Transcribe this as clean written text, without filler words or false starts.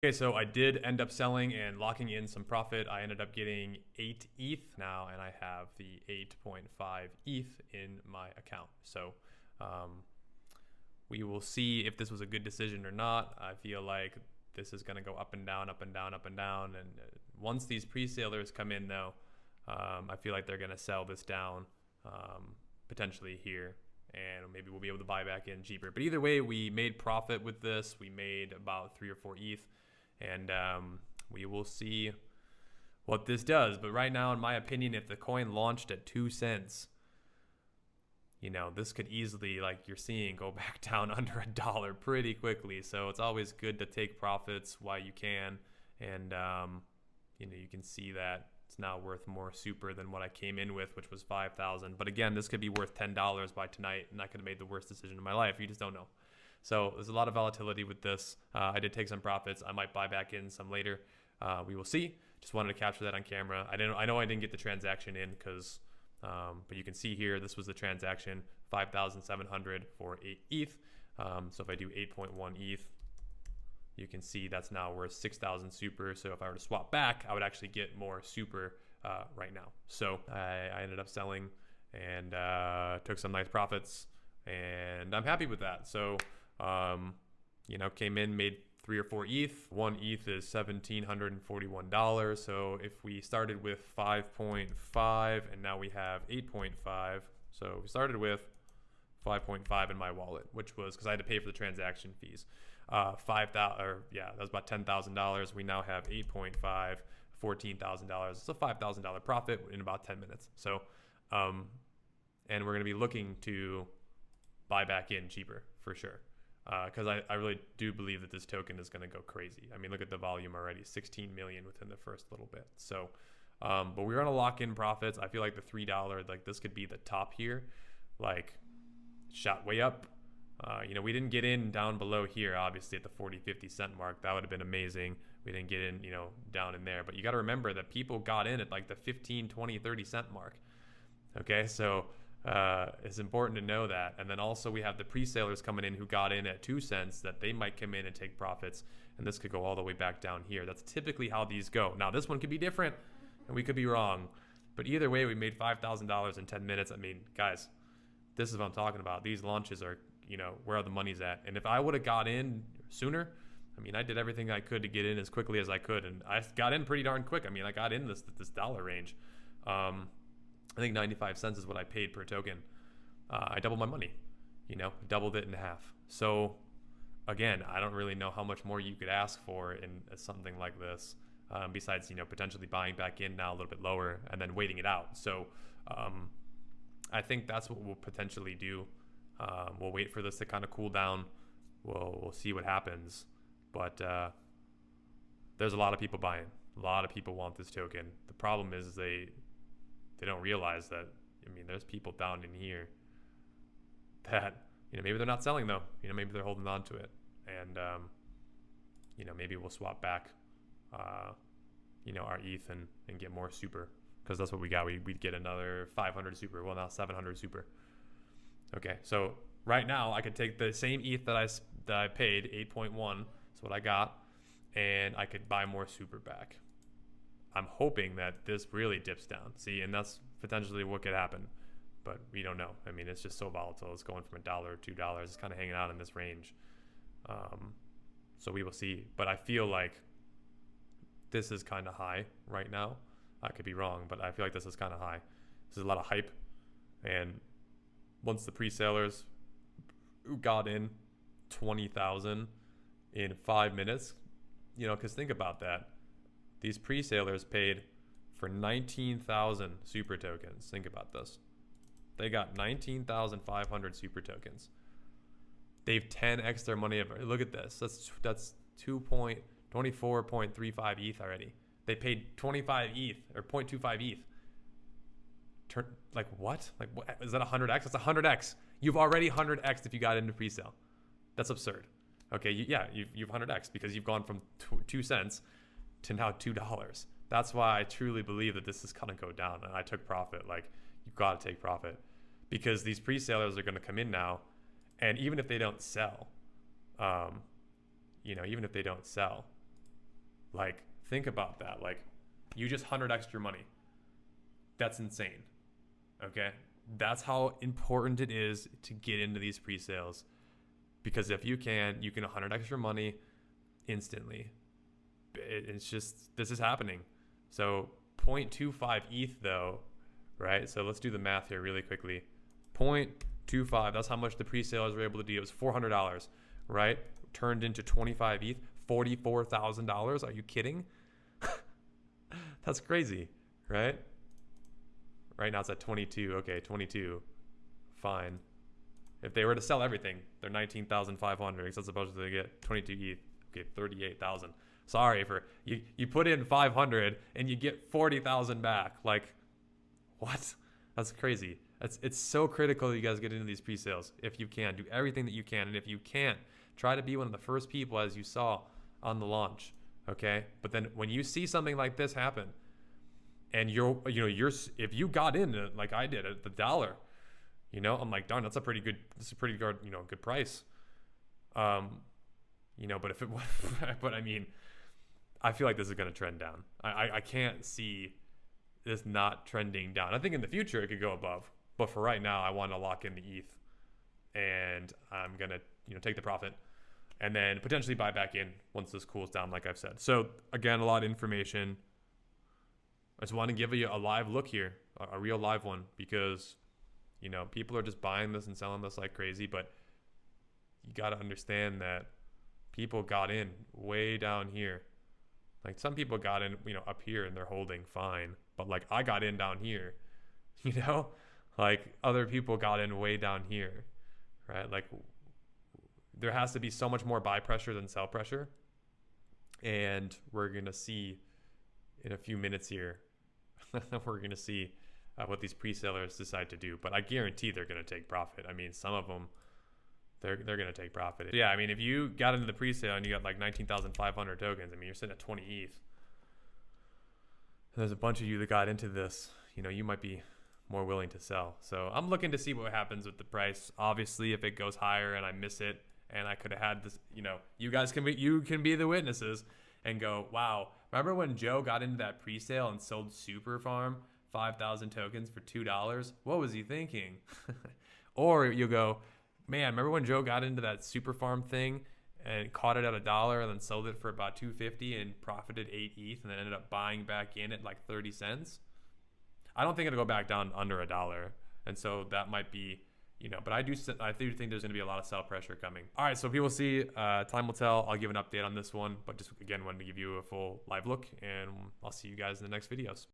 Okay, so I did end up selling and locking in some profit. I ended up getting 8 ETH now, and I have the 8.5 ETH in my account. So um, we will see if this was a good decision or not. I feel like this is going to go up and down, up and down, up and down. And once these pre-salers come in, though, I feel like they're going to sell this down potentially here. And maybe we'll be able to buy back in cheaper. But either way, we made profit with this. We made about 3 or 4 ETH. And we will see what this does. But right now, in my opinion, if the coin launched at 2 cents, you know, this could easily, like you're seeing, go back down under $1 pretty quickly. So it's always good to take profits while you can. And, you know, you can see that it's now worth more super than what I came in with, which was 5,000. But again, this could be worth $10 by tonight, and I could have made the worst decision of my life. You just don't know. So there's a lot of volatility with this. I did take some profits. I might buy back in some later. We will see. Just wanted to capture that on camera. I know I didn't get the transaction in because, but you can see here, this was the transaction, 5,700 for 8 ETH. So if I do 8.1 ETH, you can see that's now worth 6,000 super. So if I were to swap back, I would actually get more super right now. So I ended up selling and took some nice profits, and I'm happy with that. So you know, came in, made 3 or 4 ETH. 1 ETH is $1,741. So if we started with 5.5 and now we have 8.5, so we started with 5.5 in my wallet, which was because I had to pay for the transaction fees. 5,000, or yeah, that was about $10,000. We now have 8.5, $14,000. It's a $5,000 profit in about 10 minutes. So, and we're going to be looking to buy back in cheaper for sure. Because I really do believe that this token is going to go crazy. I mean, look at the volume already, 16 million within the first little bit. So, but we're going to lock in profits. I feel like the $3, like this could be the top here, like shot way up. You know, we didn't get in down below here, obviously at the 40, 50 cent mark. That would have been amazing. We didn't get in, you know, down in there. But you got to remember that people got in at like the 15, 20, 30 cent mark. Okay, so it's important to know that. And then also we have the pre-salers coming in who got in at 2 cents that they might come in and take profits, and this could go all the way back down here. That's typically how these go. Now this one could be different and we could be wrong, but either way we made $5,000 in 10 minutes. I mean, guys, this is what I'm talking about. These launches are, you know, where the money's at. And if I would have got in sooner, I mean, I did everything I could to get in as quickly as I could, and I got in pretty darn quick. I mean, I got in this dollar range. I think 95 cents is what I paid per token. I doubled my money, you know, doubled it in half. So again, I don't really know how much more you could ask for in something like this, besides, you know, potentially buying back in now a little bit lower and then waiting it out. So I think that's what we'll potentially do. We'll wait for this to kind of cool down. We'll see what happens. But there's a lot of people buying. A lot of people want this token. The problem is they don't realize that, I mean, there's people down in here that, you know, maybe they're not selling though. You know, maybe they're holding on to it. And, you know, maybe we'll swap back, you know, our ETH and get more super, because that's what we got. We'd get another 500 super. Well, now 700 super. Okay, so right now I could take the same ETH that I paid, 8.1, that's what I got, and I could buy more super back. I'm hoping that this really dips down. See, and that's potentially what could happen, but we don't know. I mean, it's just so volatile. It's going from $1 or $2. It's kind of hanging out in this range. So we will see. But I feel like this is kind of high right now. I could be wrong, but I feel like this is kind of high. This is a lot of hype. And once the pre-salers who got in 20,000 in 5 minutes, you know, because think about that. These pre-salers paid for 19,000 super tokens. Think about this. They got 19,500 super tokens. They've 10x their money. Look at this. That's 24.35 ETH already. They paid 25 ETH or 0.25 ETH. Like what? Like what? Is that 100x? That's 100x. You've already 100x if you got into pre-sale. That's absurd. Okay, you've 100x because you've gone from 2 cents to now $2. That's why I truly believe that this is gonna go down, and I took profit. Like, you've got to take profit because these pre-salers are going to come in now, and even if they don't sell, you know, even if they don't sell, Like, think about that. Like, you just 100x your money. That's insane. Okay? That's how important it is to get into these pre-sales. Because if you can 100x your money instantly. It's just, this is happening. So 0.25 ETH though, right? So let's do the math here really quickly. 0.25, that's how much the pre-sales were able to do. It was $400, right? Turned into 25 ETH, $44,000. Are you kidding? That's crazy, right? Right now it's at 22. Okay, 22. Fine. If they were to sell everything, they're 19,500. So supposed to get 22 ETH. Okay, 38,000. Sorry for you put in 500 and you get 40,000 back. Like, what? That's crazy. It's so critical that you guys get into these pre-sales. If you can, do everything that you can, and if you can't, try to be one of the first people, as you saw on the launch. Okay, but then when you see something like this happen, and if you got in like I did at the dollar, I'm like, darn, that's a pretty good good price. But if it but I mean, I feel like this is going to trend down. I can't see this not trending down. I think in the future it could go above, but for right now I want to lock in the ETH, and I'm going to take the profit and then potentially buy back in once this cools down, like I've said. So again, a lot of information. I just want to give you a live look here, a real live one, because people are just buying this and selling this like crazy, but you got to understand that people got in way down here. Like, some people got in, up here and they're holding fine, but like I got in down here, like other people got in way down here, right? Like, there has to be so much more buy pressure than sell pressure. And we're going to see in a few minutes here, we're going to see what these pre-sellers decide to do, but I guarantee they're going to take profit. I mean, some of them, they're going to take profit. Yeah, I mean, if you got into the pre-sale and you got like 19,500 tokens, I mean, you're sitting at 20 ETH. And there's a bunch of you that got into this, you might be more willing to sell. So I'm looking to see what happens with the price. Obviously, if it goes higher and I miss it and I could have had this, you guys can be the witnesses and go, wow, remember when Joe got into that pre-sale and sold Super Farm 5,000 tokens for $2? What was he thinking? Or you go, man, remember when Joe got into that Super Farm thing and caught it at $1 and then sold it for about 250 and profited 8 ETH and then ended up buying back in at like 30 cents? I don't think it'll go back down under $1. And so that might be, but I do think there's going to be a lot of sell pressure coming. All right, so people see, time will tell. I'll give an update on this one, but just again, wanted to give you a full live look, and I'll see you guys in the next videos.